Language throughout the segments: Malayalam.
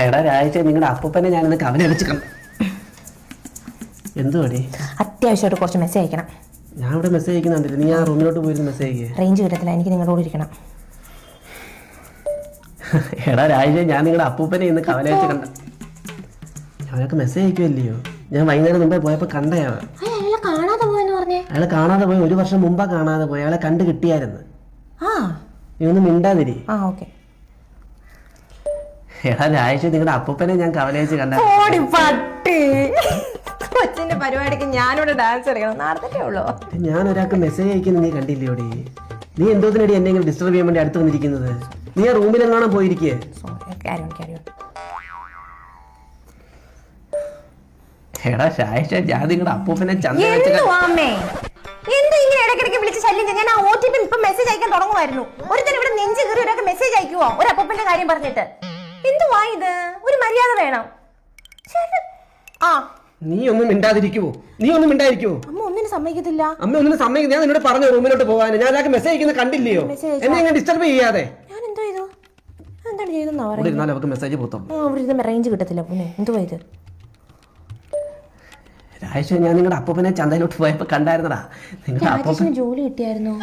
എടാ രാഴ്ച നിങ്ങളുടെ അപ്പൂപ്പനെ ഞാനിന്ന് കവല വെച്ച് കണ്ടു. എന്തുവാടി? അത്യാവശ്യമായിട്ട് കുറച്ച് മെസ്സേജ് അയക്കണം. ഞാൻ ഇവിടെ മെസ്സേജ് അയക്കുന്നുണ്ടല്ലോ, നീ ആ റൂമിലോട്ട് പോയിരുന്നു മെസ്സേജ് അയക്കുക. റേഞ്ച് കിട്ടത്തില്ല, എനിക്ക് നിങ്ങളോട് ഇരിക്കണം. എടാ രാഴ്ച ഞാൻ നിങ്ങളുടെ അപ്പൂപ്പനെ ഇന്ന് കവല വെച്ച് കണ്ട. അവനൊക്കെ മെസ്സേജ് അയക്കുമല്ലയോ? ഞാൻ വൈകുന്നേരം മുമ്പേ പോയപ്പോ കണ്ടയാ. അയാളെ കാണാതെ പോയി, 1 വർഷം മുമ്പാ കാണാതെ പോയി. അയാളെ കണ്ടു കിട്ടിയായിരുന്നു. നീ ഒന്നും മിണ്ടാതിരി. എടാ രാഴ്ച നിങ്ങളുടെ അപ്പൂപ്പനെ ഞാൻ കവല വെച്ച് കണ്ട. കൊച്ചിന്റെ പരിപാടിക്ക് ഞാനിവിടെ ഡാൻസ് കളിക്കണം, നടത്തിട്ടേ ഉള്ളൂ. ഞാൻ ഒരാൾക്ക് മെസ്സേജ് അയക്കുന്നത് നീ കണ്ടില്ലോടി? നീ എന്തോത്തിനടി എന്നെങ്കിലും ഡിസ്റ്റർബ് ചെയ്യാൻ വേണ്ടി അടുത്ത് വന്നിരിക്കുന്നത്? നീ ആ റൂമിലെങ്ങാനും പോയിരിക്കേ. എടാ ശായിഷ, ഞാൻ നിങ്ങളുടെ അപ്പൂപ്പനെ ഇടയ്ക്കിടയ്ക്ക് വിളിച്ച് ശല്യം ചെയ്യാൻ ആ OTP ഇപ്പൊ മെസ്സേജ് അയക്കാൻ തുടങ്ങുമായിരുന്നു. ഒരുത്തരം ഇവിടെ നെഞ്ച് കയറി ഒരാൾക്ക് മെസ്സേജ് അയക്കുവോ ഒരു അപ്പൂപ്പന്റെ കാര്യം പറഞ്ഞിട്ട്? എന്തുവാ ഇത്? ഒരു മര്യാദ വേണം. നീ ഒന്നും മിണ്ടാതിരിക്കുവോ? അമ്മ ഒന്നിനും സമ്മതിക്കത്തില്ല. അമ്മ ഒന്നിനും സമ്മതിക്കും. ഞാൻ നിന്നോട് പറഞ്ഞു റൂമിലോട്ട് പോകാൻ. ഞാൻ ഒരാൾക്ക് മെസ്സേജ് അയക്കുന്നത് കണ്ടില്ലയോ? എന്നെ ഇങ്ങനെ ഡിസ്റ്റർബ് ചെയ്യാതെ. ഞാൻ എന്തോ ചെയ്തു? എന്താണ് ചെയ്തെന്നാ പറയുന്നത്? അവർക്ക് മെസ്സേജ് പോത്തും. അവിടെ ഇരുന്ന് റേഞ്ച് കിട്ടത്തില്ല. പിന്നെ എന്തുവാ ഇത്? രാഴ്ച ഞാൻ നിങ്ങളുടെ അപ്പൂപ്പനെ ചന്തയിലോട്ട് പോയപ്പോ കണ്ടായിരുന്നടാ. നിങ്ങളുടെ അപ്പൂപ്പന് ജോലി കിട്ടിയായിരുന്നു.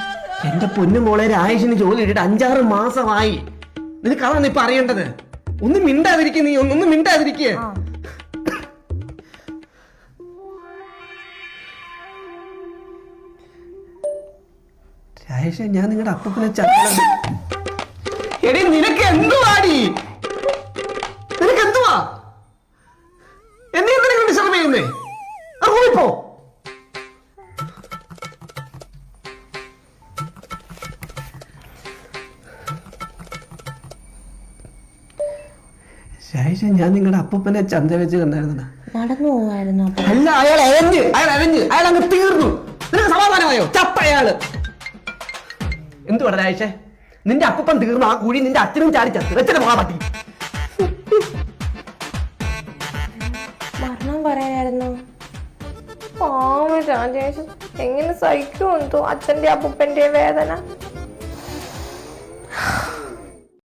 എന്റെ പൊന്നു മോളെ, രാജേഷിന് ജോലി കിട്ടിയിട്ട് 5-6 മാസമായി. നിനക്ക് അതാണ് ഇപ്പൊ അറിയേണ്ടത്. ഒന്നും മിണ്ടാതിരിക്കുക. നീ ഒന്നും മിണ്ടാതിരിക്കുക. രാജേഷ്, ഞാൻ നിങ്ങളുടെ അപ്പൂപ്പനെ എടീ, നിനക്ക് എന്തുവാടി? നിനക്ക് എന്തുവാ? എന്നെ എന്തിനാ ഡിസ്റ്റർബ് ചെയ്യുന്നേ? പോ. ശായിഷ, ഞാൻ നിങ്ങളുടെ അപ്പൂപ്പനെ ചന്ത വെച്ച് കണ്ടായിരുന്ന. നടന്നു പോവായിരുന്നു. അല്ല, അയാൾ അങ്ങ് തീർന്നു. നിനക്ക് സമാധാനമായോ? ചത്ത അയാള്. എന്തുവാ രായിഷ? നിന്റെ അപ്പൂപ്പൻ തീർന്നു. ആ കുഴി നിന്റെ അച്ഛനും ചാടി ചത്ത്. വെച്ചിട്ട് പോകാൻ പറ്റി. മരണം പറയാനായിരുന്നു. രാജേഷ് എങ്ങനെ സഹിക്കുമെന്തോ അച്ഛന്റെ അപ്പൂപ്പന്റെ വേദന.